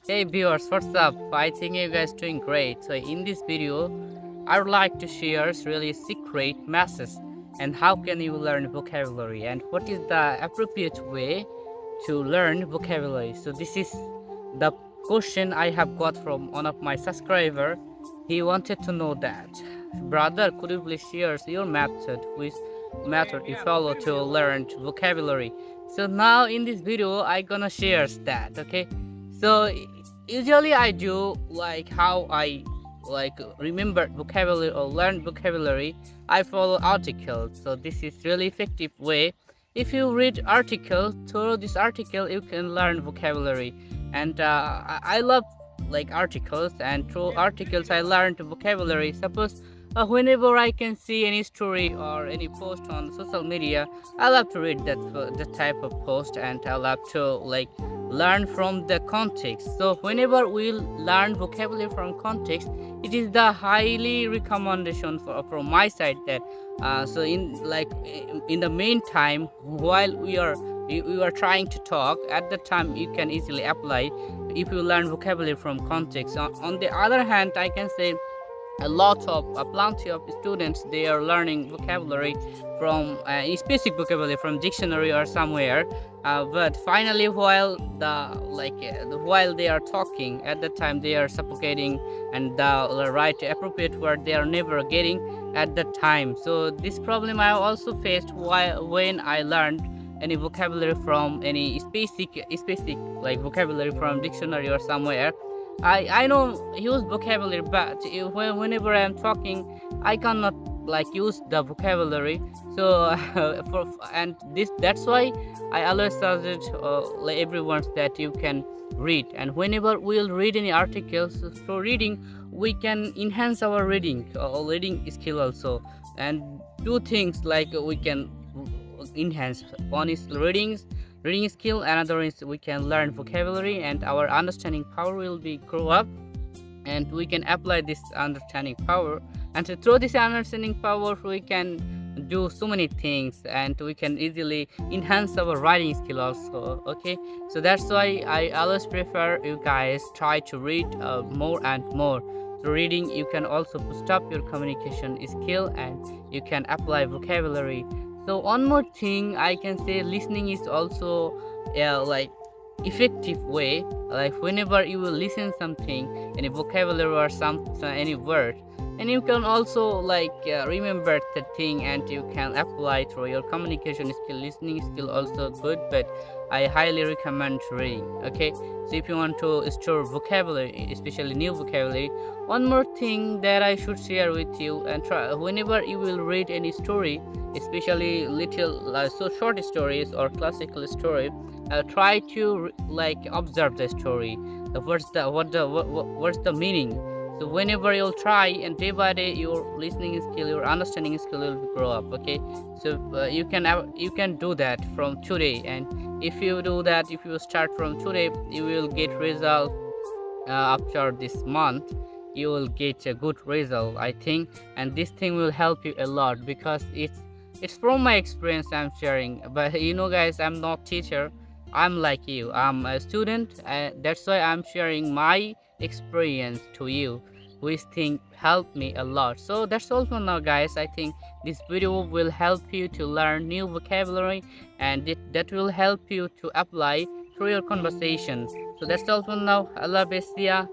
Hey viewers, what's up? I think you guys doing great. So in this video, I would like to share really secret messages and how can you learn vocabulary and what is the appropriate way to learn vocabulary. So this is the question I have got from one of my subscriber. He wanted to know that, brother, could you please share your method, which method you follow to learn vocabulary? So now in this video, I gonna share that. Okay, so usually I do like how I remember vocabulary or learn vocabulary. I follow articles, so this is really effective way. If you read article, through this article you can learn vocabulary. And I love like articles, and through articles I learned vocabulary. Suppose whenever I can see any story or any post on social media, I love to read that type of post, and I love to like learn from the context. So whenever we learn vocabulary from context, it is the highly recommendation from my side that so in the meantime, while we are trying to talk, at the time you can easily apply if you learn vocabulary from context. On the other hand, I can say a plenty of students, they are learning vocabulary from specific vocabulary from dictionary or somewhere, but finally while they are talking, at the time they are suffocating, and the right appropriate word they are never getting at that time. So this problem I also faced while when I learned any vocabulary from any specific like vocabulary from dictionary or somewhere. I know use vocabulary, but whenever I'm talking, I cannot like use the vocabulary. So and this that's why I always suggest like everyone that you can read, and whenever we'll read any articles, so reading we can enhance our reading skill also. And two things like we can enhance: one is reading skill, another is we can learn vocabulary, and our understanding power will be grow up, and we can apply this understanding power. And through this understanding power we can do so many things, and we can easily enhance our writing skill also. Okay, so that's why I always prefer you guys try to read more and more. Through reading you can also boost up your communication skill, and you can apply vocabulary. So one more thing I can say, listening is also like effective way. Like whenever you will listen something, any vocabulary or any word, and you can also remember the thing, and you can apply through your communication skill. Listening skill also good, but I highly recommend reading. Okay, so if you want to store vocabulary, especially new vocabulary, one more thing that I should share with you, and try whenever you will read any story, especially little so short stories or classical story, try to observe the story. What's the meaning. So whenever you'll try, and day by day your listening skill, your understanding skill will grow up. Okay, so you can do that from today, and if you do that, if you start from today, you will get result. After this month you will get a good result, I think, and this thing will help you a lot, because it's from my experience I'm sharing. But guys, I'm not teacher, I'm like you, I'm a student, that's why I'm sharing my experience to you, which thing helped me a lot. So that's all for now, guys. I think this video will help you to learn new vocabulary, and that will help you to apply through your conversation. So that's all for now. Allah bless ya.